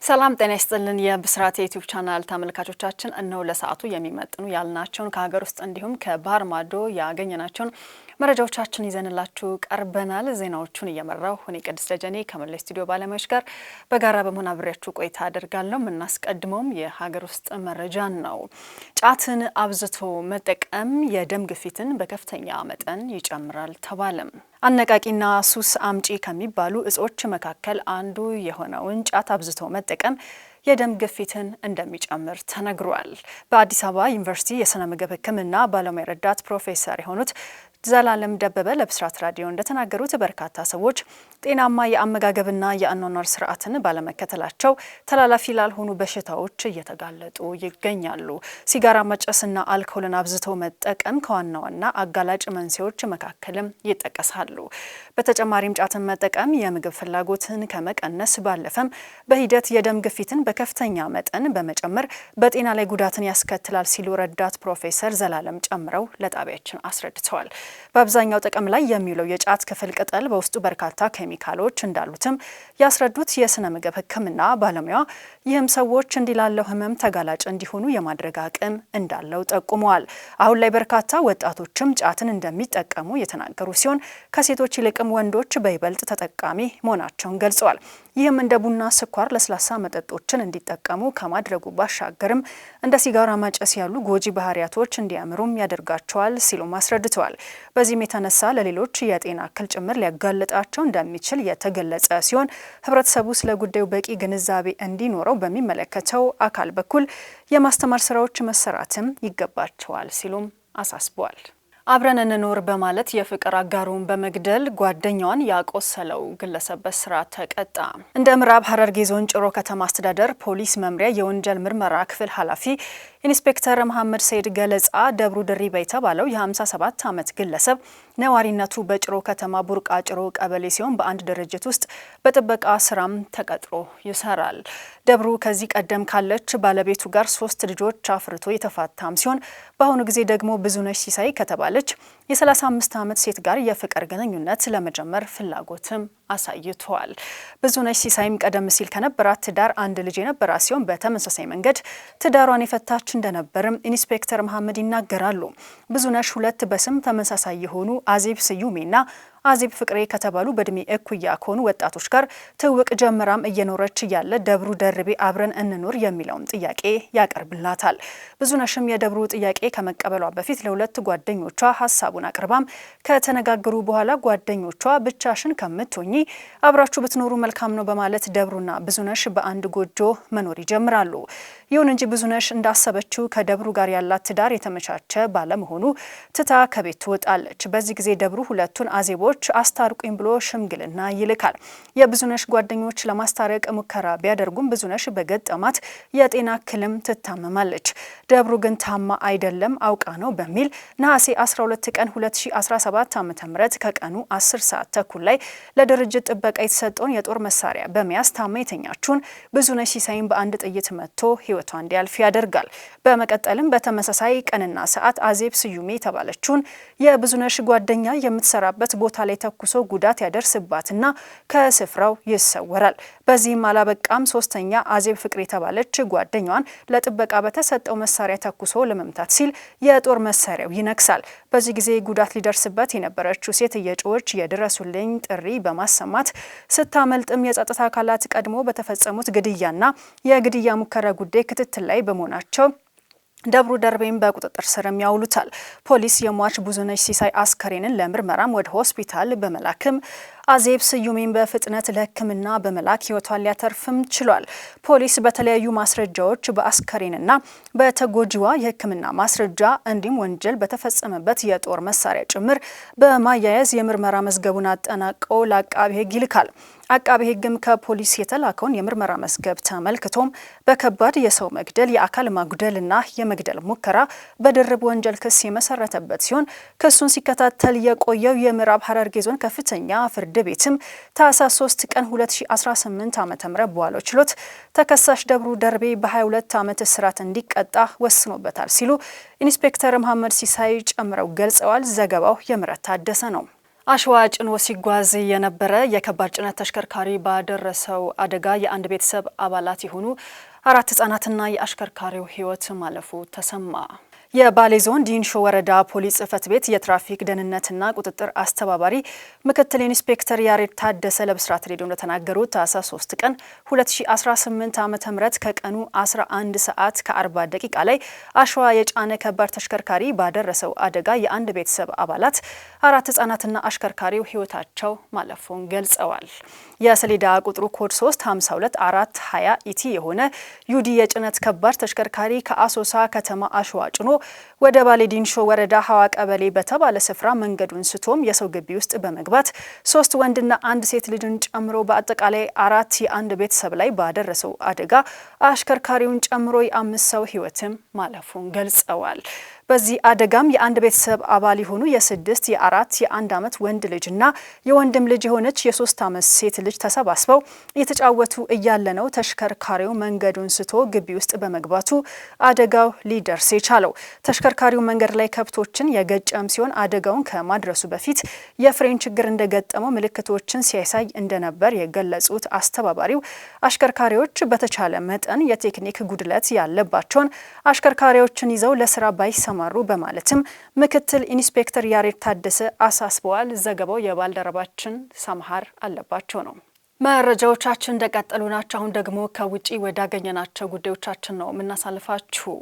ሰላም ጤና ይስጥልን የብስራት የዩቲዩብ ቻናል ተመልካቾቻችን እነሆ ለሰዓቱ የሚመጥኑ ያልናቸውን ከሀገር ውስጥ እንዲሁም ከባህር ማዶ ያገኘናቸውን መረጃዎቻችን ይዘንላችሁ ቀርበናል። ዜናዎቹን እየመራው እኔ ቅድስት ደጀኔ ከመላ ስቱዲዮ ባለሙያዎች ጋር በጋራ በመሆን አብሬያችሁ ቆይታ አደርጋለሁ። የምናስቀድመውም የሀገር ውስጥ መረጃን ነው። ጫትን አብዝቶ መጠቀም የደም ግፊትን በከፍተኛ መጠን ይጨምራል ተባለም። አነቃቂና ሱስ አምጪ ከሚባሉ እጾች መካከል አንዱ የሆነውን ጫት አብዝቶ መጠቀም የደም ግፊትን እንደሚጨምር ተነግሯል። በአዲስ አበባ ዩኒቨርሲቲ የስነ ምግብ ሕክምና ባለሙያ ረዳት ፕሮፌሰር የሆኑት ዘላለም ደበበ ለብስራት ራዲዮ እንደተናገሩት በርካታ ሰዎች ጤናማ የአመጋገብና የአኗኗር ስርዓትን ባለመከተላቸው ተላላፊ ላልሆኑ በሽታዎች እየተጋለጡ ይገኛሉ። ሲጋራ ማጨስና አልኮልን አብዝቶ መጠቀም ከዋና ዋና አጋላጭ መንስኤዎች መካከልም ይጠቀሳሉ። በተጨማሪም ጫትን መጠቀም የምግብ ፍላጎትን ከመቀነስ ባለፈም በሂደት የደም ግፊትን በከፍተኛ መጠን በመጨመር በጤና ላይ ጉዳትን ያስከትላል ሲሉ ረዳት ፕሮፌሰር ዘላለም ጨምረው ለጣቢያችን አስረድተዋል። በአብዛኛው ጥቅም ላይ የሚውለው የጫት ክፍል ቅጠል በውስጡ በርካታ ኬሚካሎች እንዳሉትም ያስረዱት የስነ ምግብ ሕክምና ባለሙያ ይህም ሰዎች እንዲላለው ህመም ተጋላጭ እንዲሆኑ የማድረግ አቅም እንዳለው ጠቁመዋል። አሁን ላይ በርካታ ወጣቶችም ጫትን እንደሚጠቀሙ የተናገሩ ሲሆን ከሴቶች ይልቅም ወንዶች በይበልጥ ተጠቃሚ መሆናቸውን ገልጸዋል። ይህም እንደ ቡና፣ ስኳር፣ ለስላሳ መጠጦችን እንዲጠቀሙ ከማድረጉ ባሻገርም እንደ ሲጋራ ማጨስ ያሉ ጎጂ ባህሪያቶች እንዲያምሩም ያደርጋቸዋል ሲሉም አስረድተዋል። በዚህም የተነሳ ለሌሎች የጤና እክል ጭምር ሊያጋልጣቸው እንደሚችል የተገለጸ ሲሆን ህብረተሰቡ ስለ ጉዳዩ በቂ ግንዛቤ እንዲኖረው በሚመለከተው አካል በኩል የማስተማር ስራዎች መሰራትም ይገባቸዋል ሲሉም አሳስበዋል። አብረን እንኖር በማለት የፍቅር አጋሩን በመግደል ጓደኛዋን ያቆሰለው ግለሰብ በእስራት ተቀጣ። እንደ ምዕራብ ሐረርጌ ዞን ጭሮ ከተማ አስተዳደር ፖሊስ መምሪያ የወንጀል ምርመራ ክፍል ኃላፊ ኢንስፔክተር መሐመድ ሰይድ ገለጻ ደብሩ ድሪባ የተባለው የ57 ዓመት ግለሰብ ነዋሪነቱ በጭሮ ከተማ ቡርቃ ጭሮ ቀበሌ ሲሆን በአንድ ድርጅት ውስጥ በጥበቃ ስራም ተቀጥሮ ይሰራል። ደብሩ ከዚህ ቀደም ካለች ባለቤቱ ጋር 3 ልጆች አፍርቶ የተፋታም ሲሆን በአሁኑ ጊዜ ደግሞ ብዙነሽ ሲሳይ ከተባለች የ35 ዓመት ሴት ጋር የፍቅር ግንኙነት ለመጀመር ፍላጎትም አሳይቷል። ብዙነሽ ሲሳይም ቀደም ሲል ከነበራት ትዳር አንድ ልጅ የነበራት ሲሆን በተመሳሳይ መንገድ ትዳሯን የፈታች እንደነበርም ኢንስፔክተር መሐመድ ይናገራሉ። ብዙነሽ 2 በስም ተመሳሳይ የሆኑ አዜብ ስዩሜና አዜብ ፍቅሬ ከተባሉ በእድሜ እኩያ ከሆኑ ወጣቶች ጋር ትውውቅ ጀምራም እየኖረች እያለ ደብሩ ደርቤ አብረን እንኑር የሚለውን ጥያቄ ያቀርብላታል። ብዙነሽም የደብሩ ጥያቄ ከመቀበሏ በፊት ለ2 ጓደኞቿ ሀሳቡን አቅርባም ከተነጋገሩ በኋላ ጓደኞቿ ብቻሽን ከምትሆኚ አብራችሁ ብትኖሩ መልካም ነው በማለት ደብሩና ብዙነሽ በአንድ ጎጆ መኖር ይጀምራሉ። ይሁን እንጂ ብዙነሽ እንዳሰበችው ከደብሩ ጋር ያላት ትዳር የተመቻቸ ባለመሆኑ ትታ ከቤት ትወጣለች። በዚህ ጊዜ ደብሩ 2ቱን አዜቦች አስታርቁኝ ብሎ ሽምግልና ይልካል። የብዙነሽ ጓደኞች ለማስታረቅ ሙከራ ቢያደርጉም ብዙነሽ በገጠማት የጤና እክልም ትታመማለች። ደብሩ ግን ታማ አይደለም አውቃ ነው በሚል ነሐሴ 12 ቀን 2017 ዓ.ም ከቀኑ 10 ሰዓት ተኩል ላይ ለድርጅት ጥበቃ የተሰጠውን የጦር መሳሪያ በመያዝ ታማ የተኛችውን ብዙነሽ ሲሳይን በአንድ ጥይት መትቶ ህይወቷ እንዲያልፍ ያደርጋል። በመቀጠልም በተመሳሳይ ቀንና ሰዓት አዜብ ስዩሜ የተባለችውን የብዙነሽ ጓደኛ የምትሰራበት ቦታ ላይ ተኩሶ ጉዳት ያደርስባትና ከስፍራው ይሰወራል። በዚህም አላበቃም። 3ኛ አዜብ ፍቅሬ የተባለች ጓደኛዋን ለጥበቃ በተሰጠው መሳሪያ ተኩሶ ለመምታት ሲል የጦር መሳሪያው ይነክሳል። በዚህ ጊዜ ጉዳት ሊደርስበት የነበረችው ሴት እየጮኸች የድረሱልኝ ጥሪ በማሰማት ስታመልጥም የጸጥታ አካላት ቀድሞ በተፈጸሙት ግድያና የግድያ ሙከራ ጉዳይ ክትትል ላይ በመሆናቸው ደብሩ ደርቤን በቁጥጥር ስርም ያውሉታል። ፖሊስ የሟች ብዙነሽ ሲሳይ አስከሬንን ለምርመራም ወደ ሆስፒታል በመላክም አዜብ ስዩሜን በፍጥነት ለሕክምና በመላክ ህይወቷን ሊያተርፍም ችሏል። ፖሊስ በተለያዩ ማስረጃዎች በአስከሬንና በተጎጂዋ የሕክምና ማስረጃ እንዲሁም ወንጀል በተፈጸመበት የጦር መሳሪያ ጭምር በማያያዝ የምርመራ መዝገቡን አጠናቆ ለአቃቤ ሕግ ይልካል። አቃቤ ሕግም ከፖሊስ የተላከውን የምርመራ መዝገብ ተመልክቶም በከባድ የሰው መግደል፣ የአካል ማጉደልና የመግደል ሙከራ በድርብ ወንጀል ክስ የመሰረተበት ሲሆን ክሱን ሲከታተል የቆየው የምዕራብ ሐረርጌ ዞን ከፍተኛ ፍርድ ቤትም ታህሳስ 3 ቀን 2018 ዓ.ም በዋለው ችሎት ተከሳሽ ደብሩ ደርቤ በ22 ዓመት እስራት እንዲቀጣ ወስኖበታል ሲሉ ኢንስፔክተር መሐመድ ሲሳይ ጨምረው ገልጸዋል። ዘገባው የምረት ታደሰ ነው። አሸዋ ጭኖ ሲጓዝ የነበረ የከባድ ጭነት ተሽከርካሪ ባደረሰው አደጋ የአንድ ቤተሰብ አባላት የሆኑ 4 ህጻናትና የአሽከርካሪው ሕይወት ማለፉ ተሰማ። የባሌ ዞን ዲንሾ ወረዳ ፖሊስ ጽሕፈት ቤት የትራፊክ ደህንነትና ቁጥጥር አስተባባሪ ምክትል ኢንስፔክተር ያሬድ ታደሰ ለብስራት ሬዲዮ እንደተናገሩት ታህሳስ 3 ቀን 2018 ዓ.ም ከቀኑ 11 ሰዓት ከ40 ደቂቃ ላይ አሸዋ የጫነ ከባድ ተሽከርካሪ ባደረሰው አደጋ የአንድ ቤተሰብ አባላት 4 ህጻናትና አሽከርካሪው ሕይወታቸው ማለፉን ገልጸዋል። የሰሌዳ ቁጥሩ ኮድ 352420 ኢቲ የሆነ ዩዲ የጭነት ከባድ ተሽከርካሪ ከአሶሳ ከተማ አሸዋ ጭኖ ወደ ባሌ ዲንሾ ወረዳ ሀዋ ቀበሌ በተባለ ስፍራ መንገዱን ስቶም የሰው ግቢ ውስጥ በመግባት 3 ወንድና 1 ሴት ልጅን ጨምሮ በአጠቃላይ 4 የአንድ ቤተሰብ ላይ ባደረሰው አደጋ አሽከርካሪውን ጨምሮ የ5 ሰው ሕይወትም ማለፉን ገልጸዋል። በዚህ አደጋም የአንድ ቤተሰብ አባል የሆኑ የ6 የ4 የ1 ዓመት ወንድ ልጅና የወንድም ልጅ የሆነች የ3 ዓመት ሴት ልጅ ተሰባስበው እየተጫወቱ እያለ ነው ተሽከርካሪው መንገዱን ስቶ ግቢ ውስጥ በመግባቱ አደጋው ሊደርስ የቻለው። ተሽከርካሪው መንገድ ላይ ከብቶችን የገጨም ሲሆን አደጋውን ከማድረሱ በፊት የፍሬን ችግር እንደገጠመው ምልክቶችን ሲያሳይ እንደነበር የገለጹት አስተባባሪው አሽከርካሪዎች በተቻለ መጠን የቴክኒክ ጉድለት ያለባቸውን አሽከርካሪዎችን ይዘው ለስራ ባይሰማሩ በማለትም ምክትል ኢንስፔክተር ያሬድ ታደሰ አሳስበዋል። ዘገባው የባልደረባችን ሰምሃር አለባቸው ነው። መረጃዎቻችን እንደቀጠሉ ናቸው። አሁን ደግሞ ከውጪ ወዳገኘናቸው ጉዳዮቻችን ነው የምናሳልፋችሁ።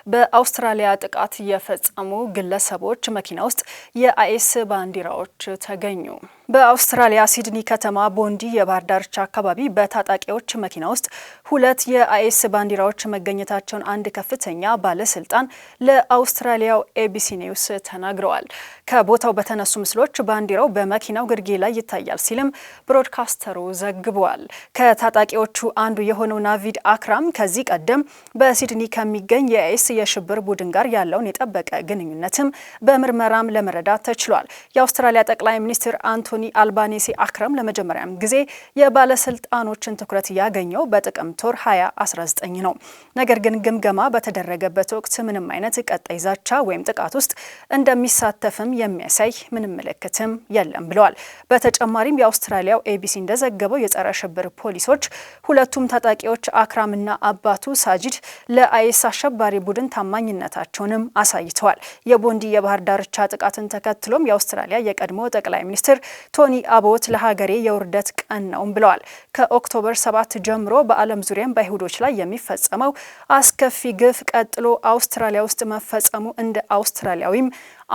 በአውስትራሊያ ጥቃት የፈጸሙ ግለሰቦች መኪና ውስጥ የአይኤስ ባንዲራዎች ተገኙ። በአውስትራሊያ ሲድኒ ከተማ ቦንዲ የባህር ዳርቻ አካባቢ በታጣቂዎች መኪና ውስጥ 2 የአይኤስ ባንዲራዎች መገኘታቸውን አንድ ከፍተኛ ባለስልጣን ለአውስትራሊያው ኤቢሲ ኒውስ ተናግረዋል። ከቦታው በተነሱ ምስሎች ባንዲራው በመኪናው ግርጌ ላይ ይታያል ሲልም ብሮድካስተሩ ዘግቧል። ከታጣቂዎቹ አንዱ የሆነው ናቪድ አክራም ከዚህ ቀደም በሲድኒ ከሚገኝ የአይኤስ የሽብር ቡድን ጋር ያለውን የጠበቀ ግንኙነትም በምርመራም ለመረዳት ተችሏል። የአውስትራሊያ ጠቅላይ ሚኒስትር አንቶኒ አልባኒሲ አክረም ለመጀመሪያም ጊዜ የባለስልጣኖችን ትኩረት ያገኘው በጥቅምት ወር 2019 ነው። ነገር ግን ግምገማ በተደረገበት ወቅት ምንም አይነት ቀጣይ ዛቻ ወይም ጥቃት ውስጥ እንደሚሳተፍም የሚያሳይ ምንም ምልክትም የለም ብለዋል። በተጨማሪም የአውስትራሊያው ኤቢሲ እንደዘገበው የጸረ ሽብር ፖሊሶች ሁለቱም ታጣቂዎች አክራምና አባቱ ሳጂድ ለአይኤስ አሸባሪ ቡድን ታማኝነታቸውንም አሳይተዋል። የቦንዲ የባህር ዳርቻ ጥቃትን ተከትሎም የአውስትራሊያ የቀድሞ ጠቅላይ ሚኒስትር ቶኒ አቦት ለሀገሬ የውርደት ቀን ነው ብለዋል። ከኦክቶበር 7 ጀምሮ በዓለም ዙሪያም በአይሁዶች ላይ የሚፈጸመው አስከፊ ግፍ ቀጥሎ አውስትራሊያ ውስጥ መፈጸሙ እንደ አውስትራሊያዊም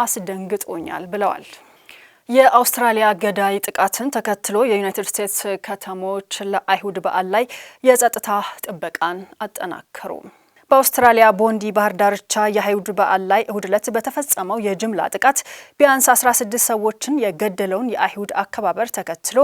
አስደንግጦኛል ብለዋል። የአውስትራሊያ ገዳይ ጥቃትን ተከትሎ የዩናይትድ ስቴትስ ከተሞች ለአይሁድ በዓል ላይ የጸጥታ ጥበቃን አጠናከሩ። በአውስትራሊያ ቦንዲ ባህር ዳርቻ የአይሁድ በዓል ላይ እሁድ ዕለት በተፈጸመው የጅምላ ጥቃት ቢያንስ 16 ሰዎችን የገደለውን የአይሁድ አከባበር ተከትሎ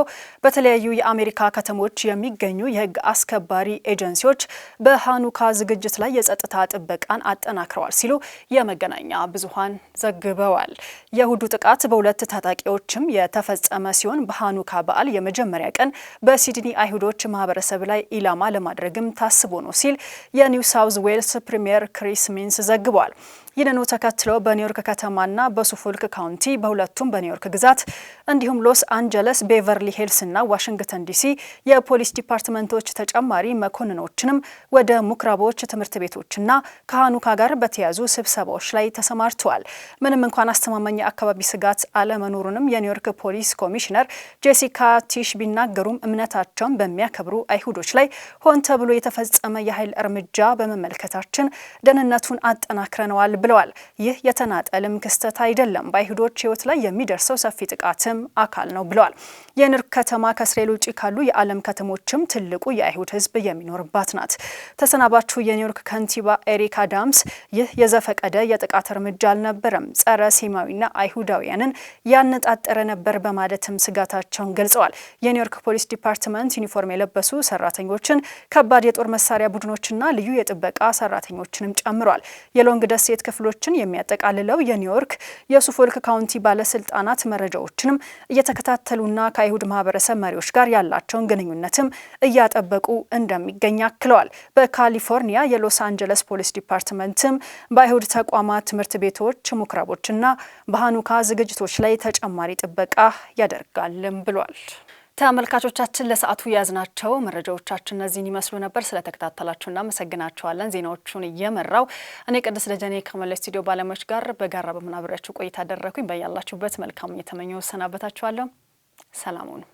በተለያዩ የአሜሪካ ከተሞች የሚገኙ የሕግ አስከባሪ ኤጀንሲዎች በሃኑካ ዝግጅት ላይ የጸጥታ ጥበቃን አጠናክረዋል ሲሉ የመገናኛ ብዙሃን ዘግበዋል። የእሁዱ ጥቃት በሁለት ታጣቂዎችም የተፈጸመ ሲሆን በሃኑካ በዓል የመጀመሪያ ቀን በሲድኒ አይሁዶች ማህበረሰብ ላይ ኢላማ ለማድረግም ታስቦ ነው ሲል የኒው ሳውዝ ዌልስ ፕሪሚየር ክሪስ ሚንስ ዘግቧል። ይህንኑ ተከትሎ በኒውዮርክ ከተማና በሱፎልክ ካውንቲ በሁለቱም በኒውዮርክ ግዛት እንዲሁም ሎስ አንጀለስ፣ ቤቨርሊ ሂልስ እና ዋሽንግተን ዲሲ የፖሊስ ዲፓርትመንቶች ተጨማሪ መኮንኖችንም ወደ ምኩራቦች፣ ትምህርት ቤቶችና ከሃኑካ ጋር በተያዙ ስብሰባዎች ላይ ተሰማርተዋል። ምንም እንኳን አስተማማኝ አካባቢ ስጋት አለመኖሩንም የኒውዮርክ ፖሊስ ኮሚሽነር ጄሲካ ቲሽ ቢናገሩም እምነታቸውን በሚያከብሩ አይሁዶች ላይ ሆን ተብሎ የተፈጸመ የኃይል እርምጃ በመመልከታችን ደህንነቱን አጠናክረነዋል ብለዋል። ይህ የተናጠልም ክስተት አይደለም፣ በአይሁዶች ሕይወት ላይ የሚደርሰው ሰፊ ጥቃትም አካል ነው ብለዋል። የኒውዮርክ ከተማ ከእስራኤል ውጭ ካሉ የዓለም ከተሞችም ትልቁ የአይሁድ ሕዝብ የሚኖርባት ናት። ተሰናባቹ የኒውዮርክ ከንቲባ ኤሪክ አዳምስ ይህ የዘፈቀደ የጥቃት እርምጃ አልነበረም፣ ጸረ ሴማዊና አይሁዳውያንን ያነጣጠረ ነበር በማለትም ስጋታቸውን ገልጸዋል። የኒውዮርክ ፖሊስ ዲፓርትመንት ዩኒፎርም የለበሱ ሰራተኞችን፣ ከባድ የጦር መሳሪያ ቡድኖችና ልዩ የጥበቃ ሰራተኞችንም ጨምሯል። የሎንግ ደሴት ክፍሎችን የሚያጠቃልለው የኒውዮርክ የሱፎልክ ካውንቲ ባለስልጣናት መረጃዎችንም እየተከታተሉና ከአይሁድ ማህበረሰብ መሪዎች ጋር ያላቸውን ግንኙነትም እያጠበቁ እንደሚገኝ አክለዋል። በካሊፎርኒያ የሎስ አንጀለስ ፖሊስ ዲፓርትመንትም በአይሁድ ተቋማት፣ ትምህርት ቤቶች፣ ምኩራቦችና በሃኑካ ዝግጅቶች ላይ ተጨማሪ ጥበቃ ያደርጋልም ብሏል። ተመልካቾቻችን ለሰዓቱ ያዝናቸው መረጃዎቻችን እነዚህን ይመስሉ ነበር። ስለተከታተላችሁ እናመሰግናችኋለን። ዜናዎቹን እየመራው እኔ ቅድስት ደጀኔ ከመላው ስቱዲዮ ባለሙያዎች ጋር በጋራ በመናበራችሁ ቆይታ አደረኩኝ። በያላችሁበት መልካም እየተመኘው ሰናበታችኋለሁ። ሰላም ሁኑ።